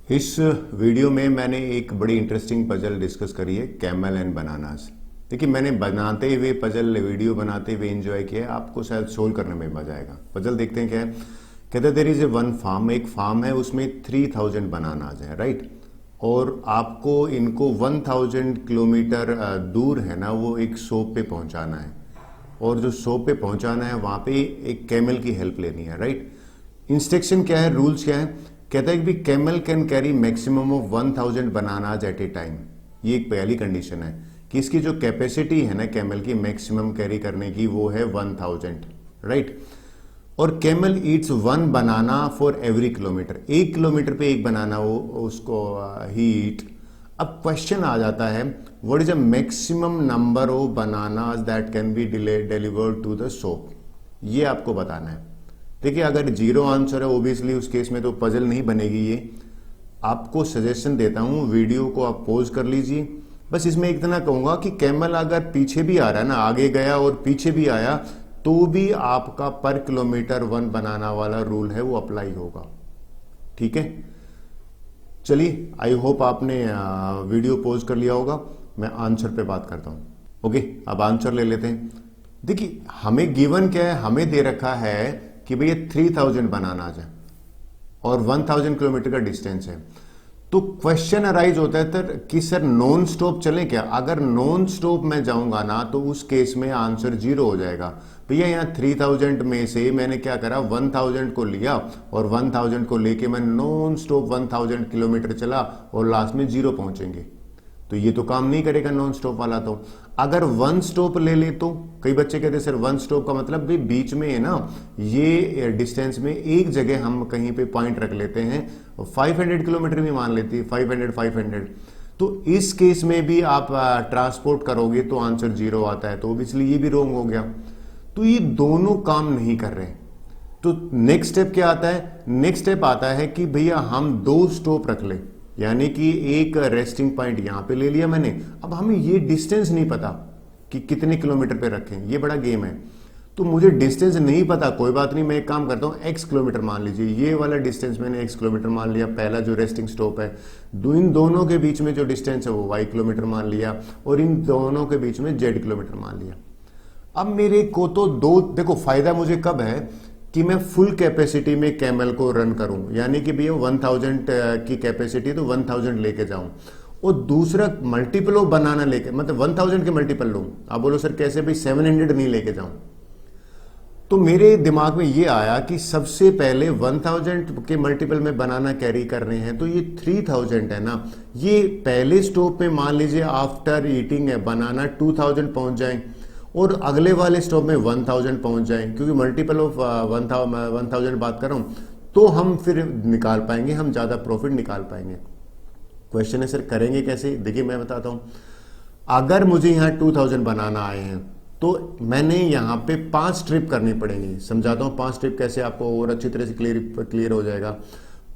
इस वीडियो में मैंने एक बड़ी इंटरेस्टिंग पजल डिस्कस करी है, कैमल एंड बनानास। देखिए, मैंने बनाते हुए पजल वीडियो बनाते हुए एंजॉय किया है, आपको शायद सोल्व करने में मजा आएगा। पजल देखते हैं क्या है। कहते हैं there is a one farm, एक फार्म है, उसमें 3000 बनानाज हैं, राइट। और आपको इनको 1000 किलोमीटर दूर है ना, वो एक शॉप पे पहुंचाना है। और जो शॉप पे पहुंचाना है वहां पे एक कैमल की हेल्प लेनी है, राइट। इंस्ट्रक्शन क्या है, रूल्स क्या है। कहता है कि camel can carry maximum of 1000 bananas at a time. ये एक पहली कंडीशन है कि इसकी जो कैपेसिटी है ना कैमल की मैक्सिमम कैरी करने की, वो है 1000, राइट। और camel Yeats 1 banana for every kilometre, 1 kilometre पे एक बनाना वो उसको ही ईट। अब क्वेश्चन आ जाता है, what is a maximum number of bananas that can be delivered to the shop. ये आपको बताना है। देखिए, अगर जीरो आंसर है ओबियसली उस केस में तो पजल नहीं बनेगी। ये आपको सजेशन देता हूं, वीडियो को आप पॉज कर लीजिए। बस इसमें इतना कहूंगा कि कैमल अगर पीछे भी आ रहा है ना, आगे गया और पीछे भी आया, तो भी आपका पर किलोमीटर 1 बनाना वाला रूल है वो अप्लाई होगा, ठीक है। चलिए, आई होप आपने वीडियो पॉज कर लिया होगा। मैं आंसर पे बात करता हूं। ओके, अब आंसर ले लेते हैं। देखिए, हमें गिवन क्या है, हमें दे रखा है कि भैया 3000 बनानाज है और 1000 किलोमीटर का डिस्टेंस है। तो क्वेश्चन अराइज होता है सर कि सर नॉन स्टॉप चले क्या। अगर नॉन स्टॉप में जाऊंगा ना तो उस केस में आंसर 0 हो जाएगा। भैया यहाँ 3000 में से मैंने क्या करा, 1000 को लिया और 1000 को लेके मैं नॉन स्टॉप 1000 किलोमीटर चला और लास्ट में 0 पहुंचेंगे, तो ये तो काम नहीं करेगा नॉन स्टॉप वाला। तो अगर 1 स्टॉप ले ले तो कई बच्चे कहते हैं सर 1 स्टॉप का मतलब भी बीच में है ना, ये डिस्टेंस में एक जगह हम कहीं पे पॉइंट रख लेते हैं, 500 किलोमीटर भी मान लेते हैं, 500 तो इस केस में भी आप ट्रांसपोर्ट करोगे तो आंसर 0 आता है, तो इसलिए ये भी रॉन्ग हो गया। तो ये दोनों काम नहीं कर रहे। तो नेक्स्ट स्टेप क्या आता है, नेक्स्ट स्टेप आता है कि भैया हम 2 स्टॉप रख ले, यानी कि एक रेस्टिंग पॉइंट यहां पे ले लिया मैंने। अब हमें ये डिस्टेंस नहीं पता कि कितने किलोमीटर पे रखें, ये बड़ा गेम है। तो मुझे डिस्टेंस नहीं पता, कोई बात नहीं, मैं एक काम करता हूं, x किलोमीटर मान लीजिए, ये वाला डिस्टेंस मैंने x किलोमीटर मान लिया, पहला जो रेस्टिंग स्टॉप है। इन दोनों के बीच में जो डिस्टेंस है वो y किलोमीटर मान लिया और इन दोनों के बीच में z किलोमीटर मान लिया। अब मेरे को तो दो, देखो फायदा मुझे कब है कि मैं फुल कैपेसिटी में कैमल को रन करूं, यानी कि भैया 1000 की कैपेसिटी तो 1000 लेके जाऊं, और दूसरा मल्टीपल ऑफ बनाना लेके, मतलब 1000 के मल्टीपल लूं। आप बोलो सर कैसे, भाई 700 नहीं लेके जाऊं। तो मेरे दिमाग में ये आया कि सबसे पहले 1000 के मल्टीपल में बनाना कैरी करने हैं, तो ये 3000 है ना, ये पहले स्टॉप में मान लीजिए आफ्टर ईटिंग है बनाना 2000 पहुंच जाए और अगले वाले स्टॉप में 1000 पहुंच जाए, क्योंकि मल्टीपल ऑफ 1000 बात कर रहा हूं, तो हम फिर निकाल पाएंगे, हम ज्यादा प्रॉफिट निकाल पाएंगे। क्वेश्चन है सर करेंगे कैसे, देखिए मैं बताता हूं। अगर मुझे यहां 2000 बनाना आए हैं तो मैंने यहां पे 5 ट्रिप करनी पड़ेगी। समझाता हूं 5 ट्रिप कैसे, आपको और अच्छी तरह से क्लियर हो जाएगा।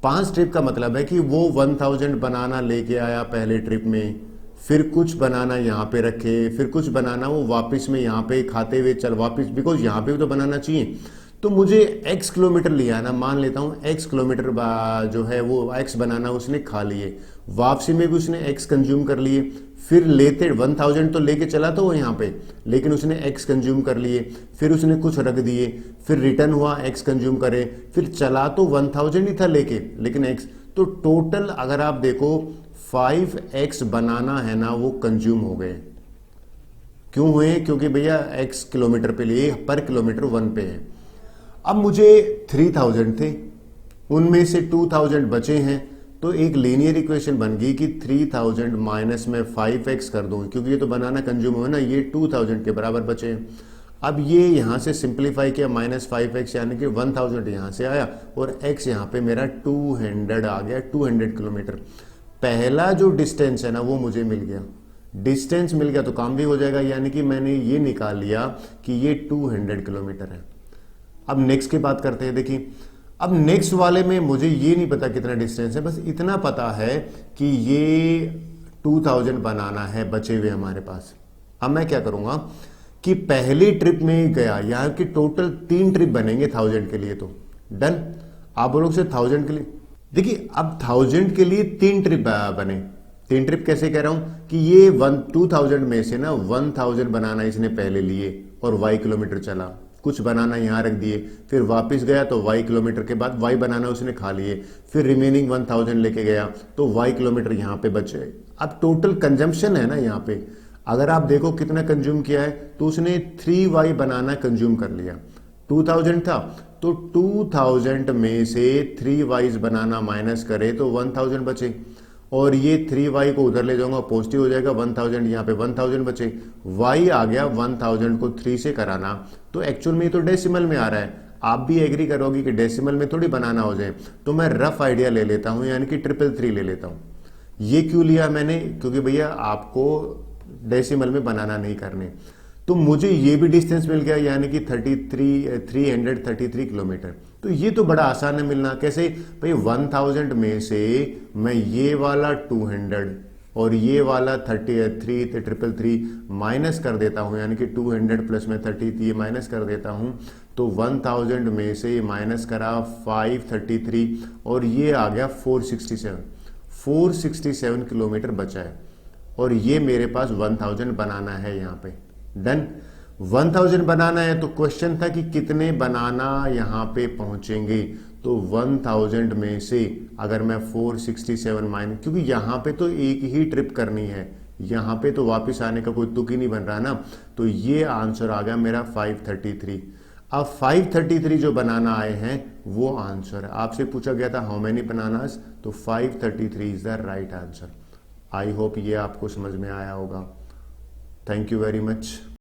5 ट्रिप का मतलब है कि वो 1000 बनाना लेके आया पहले ट्रिप में, फिर कुछ बनाना यहाँ पे रखे, फिर कुछ बनाना वो वापस में यहाँ पे खाते हुए चल वापस, बिकॉज यहाँ पे भी तो बनाना चाहिए। तो मुझे x किलोमीटर लिया ना, मान लेता हूँ x किलोमीटर जो है वो x बनाना उसने खा लिए, वापसी में भी उसने x कंज्यूम कर लिए, फिर लेते 1000 तो लेके चला तो वो यहाँ पे, लेकिन उसने x कंज्यूम कर लिए, फिर उसने कुछ रख दिए, फिर रिटर्न हुआ x कंज्यूम करे, फिर चला तो 1000 ही था लेके, लेकिन x, तो टोटल अगर आप देखो 5x बनाना है ना वो कंज्यूम हो गए। क्यों हुए, क्योंकि भैया x किलोमीटर पे लिए, पर किलोमीटर 1 पे है। अब मुझे 3000 थे, उनमें से 2000 बचे हैं, तो एक लीनियर इक्वेशन बन गई कि 3000 माइनस में 5x कर दूं, क्योंकि ये तो बनाना कंज्यूम हुआ ना, ये 2000 के बराबर बचे हैं। अब ये यहां से सिंप्लीफाई किया, -5x यानी कि 1000 यहां से आया और x यहां पे मेरा 200 आ गया, 200 किलोमीटर। पहला जो डिस्टेंस है ना वो मुझे मिल गया, डिस्टेंस मिल गया तो काम भी हो जाएगा, यानी कि मैंने ये निकाल लिया कि ये 200 किलोमीटर है। अब नेक्स्ट की बात करते हैं। देखिए, अब नेक्स्ट वाले में मुझे ये नहीं पता कितना डिस्टेंस है, बस इतना पता है कि ये 2000 बनाना है बचे हुए हमारे पास। अब मैं क्या करूंगा कि पहली ट्रिप में गया, यहां की टोटल 3 ट्रिप बनेंगे 1000 के लिए, तो डन। आप बोलोगे 1000 के लिए, देखिए अब 1000 के लिए 3 ट्रिप बने। 3 ट्रिप कैसे कह रहा हूं कि ये 2000 में से ना 1000 बनाना इसने पहले लिए और y किलोमीटर चला, कुछ बनाना यहां रख दिए, फिर वापस गया तो y किलोमीटर के बाद y बनाना उसने खा लिए, फिर रिमेनिंग 1000 लेके गया तो y किलोमीटर यहां पे बचे। अब टोटल कंजम्पशन है ना यहां पे, अगर आप देखो कितना कंज्यूम किया है तो उसने 3y बनाना कंज्यूम कर लिया। 2000 था तो 2000 में से 3y बनाना माइनस करे तो 1000 बचे, और ये 3y को उधर ले जाऊंगा पॉजिटिव हो जाएगा, 1000 यहाँ पे 1000 बचे, y आ गया 1000 को 3 से कराना, तो एक्चुअल में ये तो डेसिमल में आ रहा है। आप भी एग्री करोगे कि डेसिमल में थोड़ी बनाना हो जाए, तो मैं रफ आइडिया ले लेता हूं, यानी कि 333 ले लेता हूं। ये क्यों लिया मैंने, क्योंकि भैया आपको डेसिमल में बनाना नहीं करने। तो मुझे ये भी डिस्टेंस मिल गया, यानी कि 333 किलोमीटर। तो ये तो बड़ा आसान है मिलना। कैसे भाई, 1000 में से मैं ये वाला 200 और ये वाला 333 माइनस कर देता हूं, यानी कि 200 प्लस में 30 ये माइनस कर देता हूं, तो 1000 में से माइनस करा 533 और ये आ गया 467 किलोमीटर बचा है, और ये मेरे पास 1000 बनाना है यहाँ पे। डन। 1000 बनाना है तो क्वेश्चन था कि कितने बनाना यहाँ पे पहुंचेंगे, तो 1000 में से अगर मैं 467 माइनस, क्योंकि यहाँ पे तो एक ही ट्रिप करनी है, यहाँ पे तो वापस आने का कोई तुक ही नहीं बन रहा ना, तो ये आंसर आ गया मेरा 533। अब 533 जो बनाना आए हैं वो आंसर है। आपसे पूछा गया था हाउ मेनी बनानास, तो 533 is the right answer. I hope ये आपको समझ में आया होगा। Thank you very much.